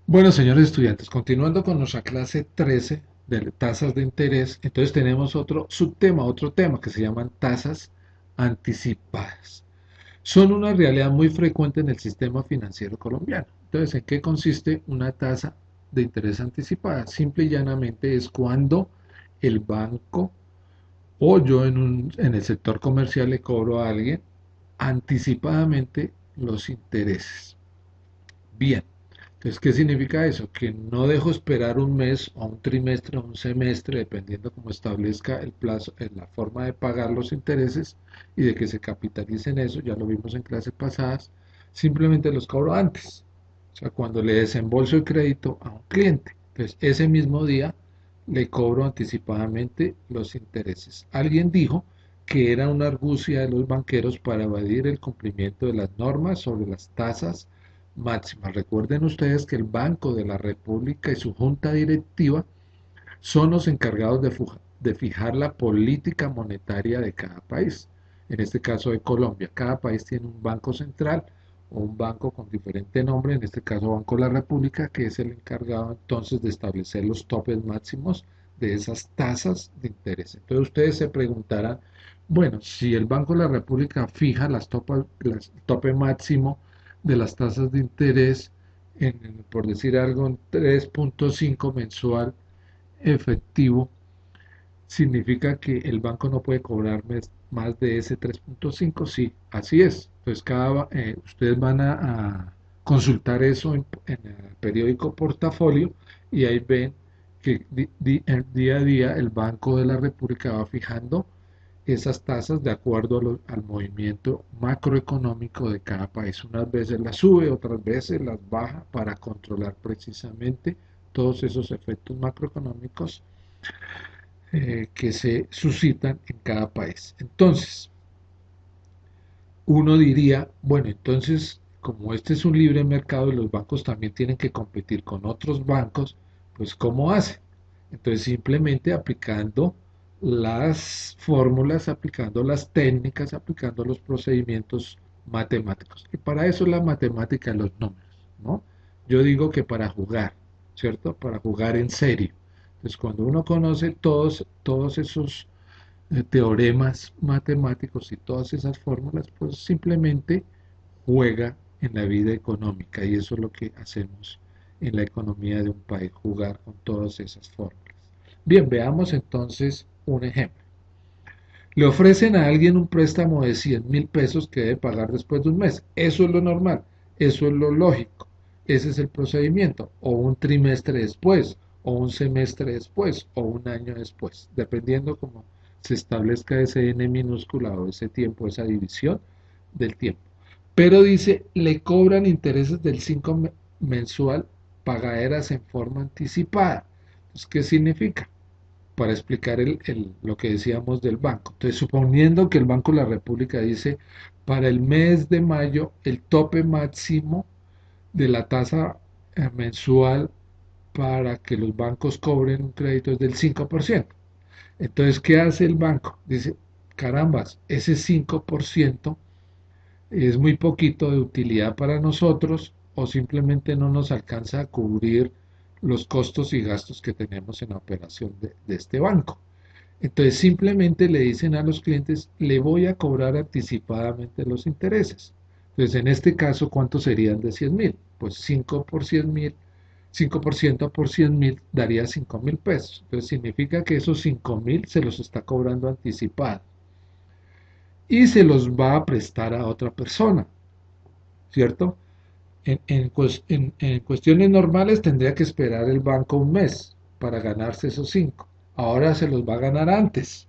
Bueno, señores estudiantes, continuando con nuestra clase 13 de tasas de interés, entonces tenemos otro subtema, otro tema que se llaman tasas anticipadas. Son una realidad muy frecuente en el sistema financiero colombiano. Entonces, ¿en qué consiste una tasa de interés anticipada? Simple y llanamente es cuando el banco o yo en el sector comercial le cobro a alguien anticipadamente los intereses. Bien, entonces, ¿qué significa eso? Que no dejo esperar un mes o un trimestre o un semestre, dependiendo cómo establezca el plazo, la forma de pagar los intereses y de que se capitalicen eso, ya lo vimos en clases pasadas, simplemente los cobro antes. O sea, cuando le desembolso el crédito a un cliente, pues ese mismo día le cobro anticipadamente los intereses. Alguien dijo que era una argucia de los banqueros para evadir el cumplimiento de las normas sobre las tasas máximas. Recuerden ustedes que el Banco de la República y su junta directiva son los encargados de fijar la política monetaria de cada país. En este caso de Colombia, cada país tiene un banco central o un banco con diferente nombre, en este caso Banco de la República, que es el encargado entonces de establecer los topes máximos de esas tasas de interés. Entonces ustedes se preguntarán, bueno, si el Banco de la República fija las tope máximo de las tasas de interés, por decir algo, en 3.5 mensual, efectivo, significa que el banco no puede cobrarme más de ese 3.5. Sí, así es. Entonces, ustedes van a consultar eso en el periódico Portafolio y ahí ven que día a día el Banco de la República va fijando esas tasas de acuerdo al movimiento macroeconómico de cada país. Unas veces las sube, otras veces las baja para controlar precisamente todos esos efectos macroeconómicos que se suscitan en cada país. Entonces, uno diría, bueno, entonces, como este es un libre mercado y los bancos también tienen que competir con otros bancos, pues ¿cómo hacen? Entonces, simplemente aplicando las fórmulas, aplicando las técnicas, aplicando los procedimientos matemáticos. Y para eso es la matemática de los números, ¿no? Yo digo que para jugar, ¿cierto? Para jugar en serio. Entonces, cuando uno conoce todos esos teoremas matemáticos y todas esas fórmulas, pues simplemente juega en la vida económica y eso es lo que hacemos en la economía de un país, jugar con todas esas fórmulas. Bien, veamos entonces un ejemplo. Le ofrecen a alguien un préstamo de 100.000 pesos que debe pagar después de un mes. Eso es lo normal, eso es lo lógico, ese es el procedimiento, o un trimestre después, o un semestre después, o un año después, dependiendo cómo se establezca ese n minúscula o ese tiempo, esa división del tiempo. Pero dice, le cobran intereses del 5 mensual, pagaderas en forma anticipada. Entonces, ¿qué significa? Para explicar lo que decíamos del banco. Entonces, suponiendo que el Banco de la República dice, para el mes de mayo, el tope máximo de la tasa mensual para que los bancos cobren un crédito es del 5%. Entonces, ¿qué hace el banco? Dice, carambas, ese 5% es muy poquito de utilidad para nosotros o simplemente no nos alcanza a cubrir los costos y gastos que tenemos en la operación de este banco. Entonces simplemente le dicen a los clientes, le voy a cobrar anticipadamente los intereses. Entonces en este caso, ¿cuántos serían de 100.000? Pues 5 por 100.000, 5% por 100.000 daría 5.000 pesos. Entonces significa que esos 5.000 se los está cobrando anticipado y se los va a prestar a otra persona, ¿cierto? En cuestiones normales tendría que esperar el banco un mes para ganarse esos 5. Ahora se los va a ganar antes.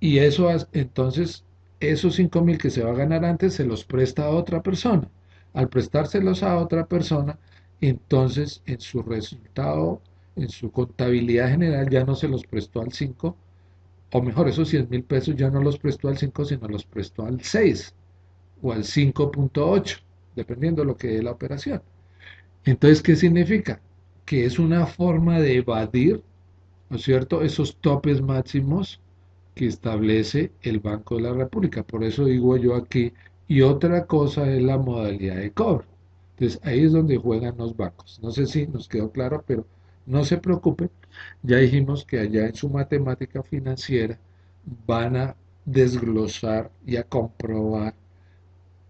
Y entonces, esos 5.000 que se va a ganar antes se los presta a otra persona. Al prestárselos a otra persona, entonces en su resultado, en su contabilidad general, ya no se los prestó al 5, o mejor, esos 100.000 pesos ya no los prestó al 5, sino los prestó al 6 o al 5.8, dependiendo de lo que dé la operación. Entonces, ¿qué significa? Que es una forma de evadir, ¿no es cierto?, esos topes máximos que establece el Banco de la República. Por eso digo yo aquí, y otra cosa es la modalidad de cobro. Entonces ahí es donde juegan los bancos. No sé si nos quedó claro, pero no se preocupen. Ya dijimos que allá en su matemática financiera van a desglosar y a comprobar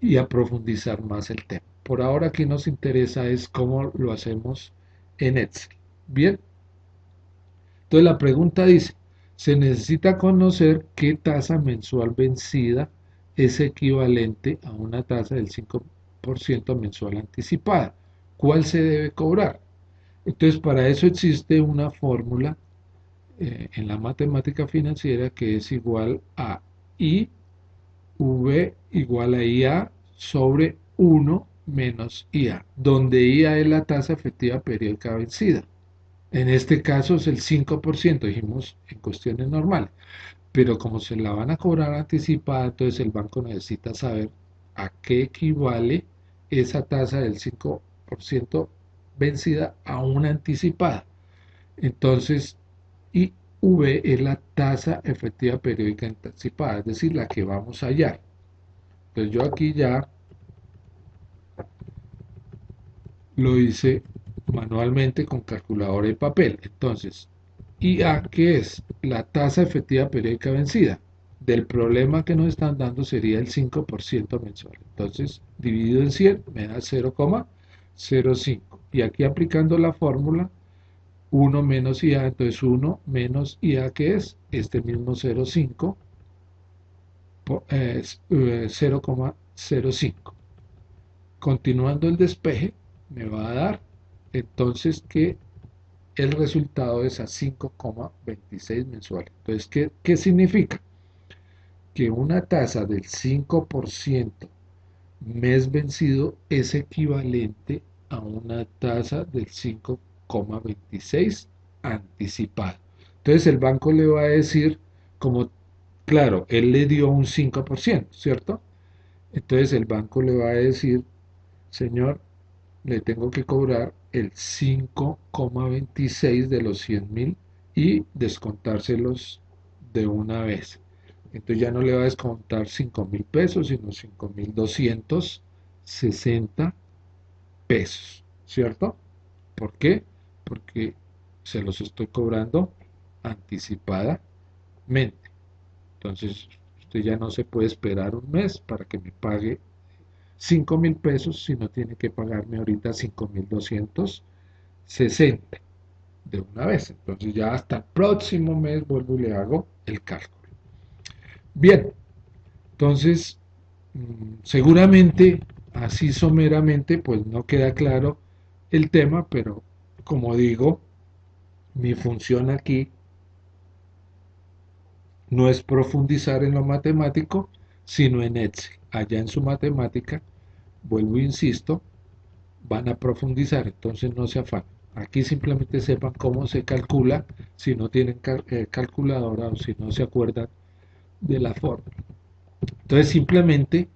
y a profundizar más el tema. Por ahora aquí nos interesa es cómo lo hacemos en Excel. Bien, entonces la pregunta dice, se necesita conocer qué tasa mensual vencida es equivalente a una tasa del 5% mensual anticipada. ¿Cuál se debe cobrar? Entonces para eso existe una fórmula en la matemática financiera que es igual a I V igual a IA sobre 1 menos IA, donde IA es la tasa efectiva periódica vencida. En este caso es el 5%, dijimos en cuestiones normales, pero como se la van a cobrar anticipada, entonces el banco necesita saber a qué equivale esa tasa del 5% vencida a una anticipada. Entonces, IV es la tasa efectiva periódica anticipada, es decir, la que vamos a hallar. Entonces yo aquí ya lo hice manualmente con calculadora y papel. Entonces, IA, ¿qué es? La tasa efectiva periódica vencida. Del problema que nos están dando sería el 5% mensual. Entonces, dividido en 100 me da 0,05. Y aquí aplicando la fórmula, 1 menos IA, entonces 1 menos IA, ¿qué es? Este mismo 0,5, 0,05. Continuando el despeje, me va a dar entonces que el resultado es a 5,26 mensuales. Entonces, ¿qué significa? Que una tasa del 5% mes vencido es equivalente a una tasa del 5,26 anticipada. Entonces el banco le va a decir, como, claro, él le dio un 5%, ¿cierto? Entonces el banco le va a decir, señor, le tengo que cobrar el 5,26 de los 100.000 y descontárselos de una vez. Entonces ya no le va a descontar 5.000 pesos, sino 5.260 pesos, ¿cierto? ¿Por qué? Porque se los estoy cobrando anticipadamente. Entonces usted ya no se puede esperar un mes para que me pague 5.000 pesos, si no tiene que pagarme ahorita 5.260 de una vez. Entonces ya hasta el próximo mes vuelvo y le hago el cálculo. Bien, entonces seguramente así someramente pues no queda claro el tema, pero como digo, mi función aquí no es profundizar en lo matemático, sino en Excel. Allá en su matemática, vuelvo e insisto, van a profundizar, entonces no se afanen. Aquí simplemente sepan cómo se calcula si no tienen calculadora o si no se acuerdan de la forma. Entonces simplemente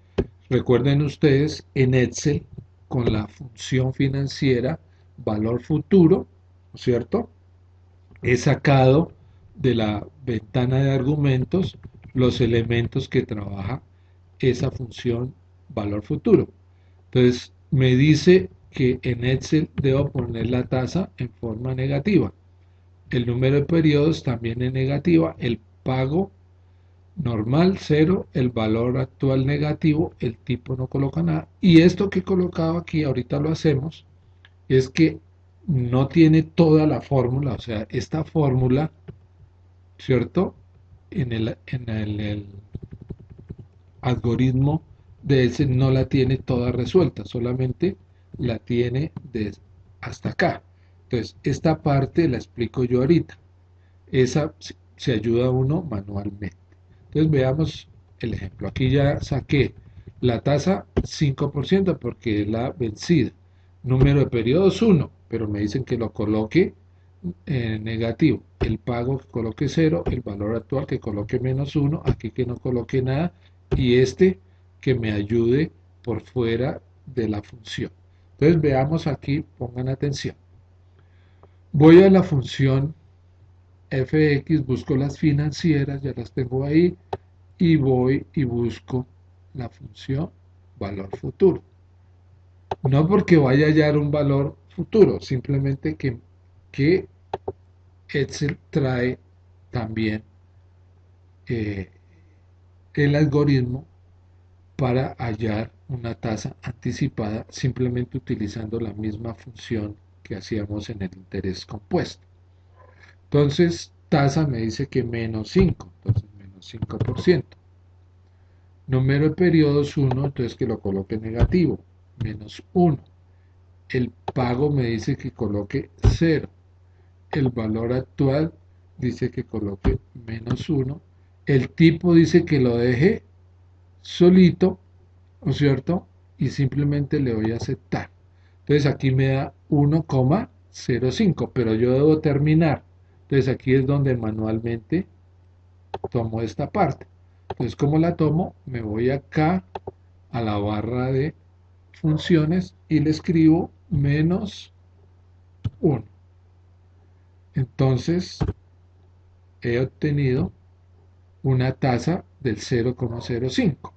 recuerden ustedes en Excel con la función financiera valor futuro, ¿cierto? He sacado de la ventana de argumentos los elementos que trabaja esa función valor futuro. Entonces me dice que en Excel debo poner la tasa en forma negativa. El número de periodos también es negativa. El pago normal 0, el valor actual negativo, el tipo no coloca nada. Y esto que he colocado aquí, ahorita lo hacemos, es que no tiene toda la fórmula. O sea, esta fórmula, ¿cierto? En el algoritmo de ese no la tiene toda resuelta, solamente la tiene hasta acá. Entonces, esta parte la explico yo ahorita. Esa se ayuda uno manualmente. Entonces, veamos el ejemplo. Aquí ya saqué la tasa 5% porque es la vencida. Número de periodos 1, pero me dicen que lo coloque negativo. El pago que coloque 0, el valor actual que coloque -1, aquí que no coloque nada, y este que me ayude por fuera de la función. Entonces veamos aquí, pongan atención. Voy a la función fx, busco las financieras, ya las tengo ahí, y voy y busco la función valor futuro. No porque vaya a hallar un valor futuro, simplemente que Excel trae también eh, el algoritmo para hallar una tasa anticipada simplemente utilizando la misma función que hacíamos en el interés compuesto. Entonces, tasa me dice que menos 5, entonces menos 5%. Número de periodos 1, entonces que lo coloque negativo, menos 1. El pago me dice que coloque 0. El valor actual dice que coloque menos 1. El tipo dice que lo deje solito, ¿no es cierto? Y simplemente le doy a aceptar. Entonces aquí me da 1,05, pero yo debo terminar. Entonces aquí es donde manualmente tomo esta parte. Entonces, ¿cómo la tomo? Me voy acá a la barra de funciones y le escribo menos 1. Entonces, he obtenido una tasa del 0,05,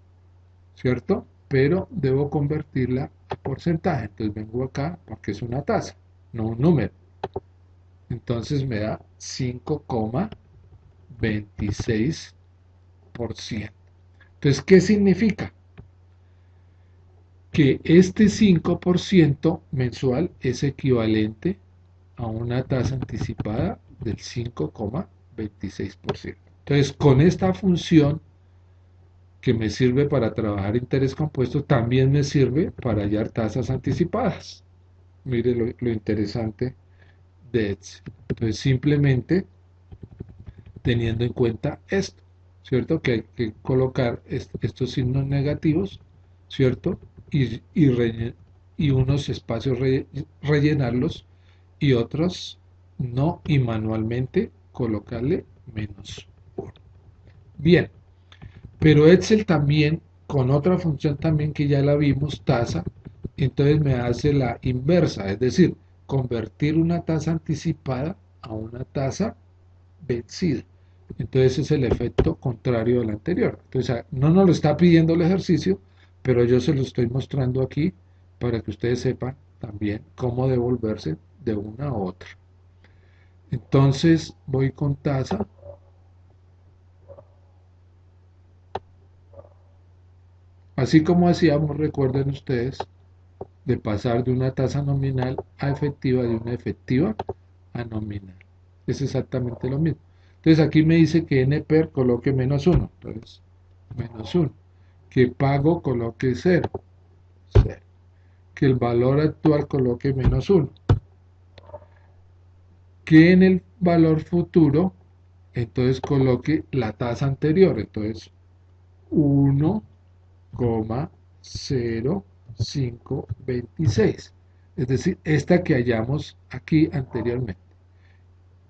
¿cierto? Pero debo convertirla a porcentaje. Entonces vengo acá porque es una tasa, no un número. Entonces me da 5,26%. Entonces, ¿qué significa? Que este 5% mensual es equivalente a una tasa anticipada del 5,26%. Entonces, con esta función que me sirve para trabajar interés compuesto, también me sirve para hallar tasas anticipadas. Mire lo interesante de Excel. Entonces, simplemente teniendo en cuenta esto, ¿cierto? Que hay que colocar estos signos negativos, ¿cierto? Y unos espacios rellenarlos y otros no, y manualmente colocarle menos 1. Bien, pero Excel también, con otra función también que ya la vimos, tasa, entonces me hace la inversa, es decir, convertir una tasa anticipada a una tasa vencida. Entonces es el efecto contrario del anterior. Entonces no nos lo está pidiendo el ejercicio, pero yo se lo estoy mostrando aquí para que ustedes sepan también cómo devolverse de una a otra. Entonces voy con tasa. Así como hacíamos, recuerden ustedes, de pasar de una tasa nominal a efectiva, de una efectiva a nominal. Es exactamente lo mismo. Entonces aquí me dice que NPER coloque menos 1. Entonces, menos 1. Que pago coloque 0. 0. Que el valor actual coloque menos 1. Que en el valor futuro, entonces coloque la tasa anterior. Entonces, 1,0526. Es decir, esta que hallamos aquí anteriormente.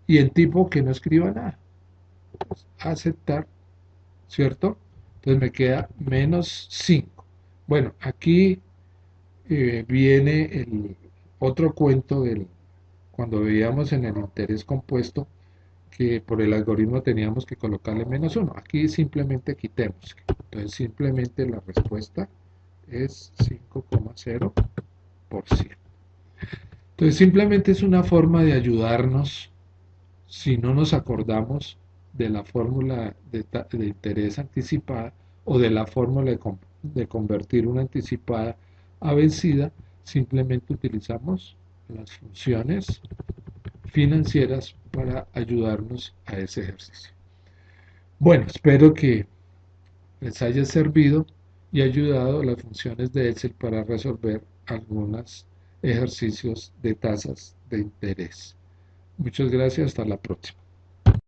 Y en tipo que no escriba nada. Pues, aceptar, ¿cierto? Entonces me queda menos 5. Bueno, aquí viene el otro cuento del cuando veíamos en el interés compuesto que por el algoritmo teníamos que colocarle menos 1. Aquí simplemente quitemos. Entonces simplemente la respuesta es 5,0%. Entonces simplemente es una forma de ayudarnos si no nos acordamos de la fórmula de interés anticipada o de la fórmula de convertir una anticipada a vencida, simplemente utilizamos las funciones financieras para ayudarnos a ese ejercicio. Bueno, espero que les haya servido y ayudado las funciones de Excel para resolver algunos ejercicios de tasas de interés. Muchas gracias, hasta la próxima.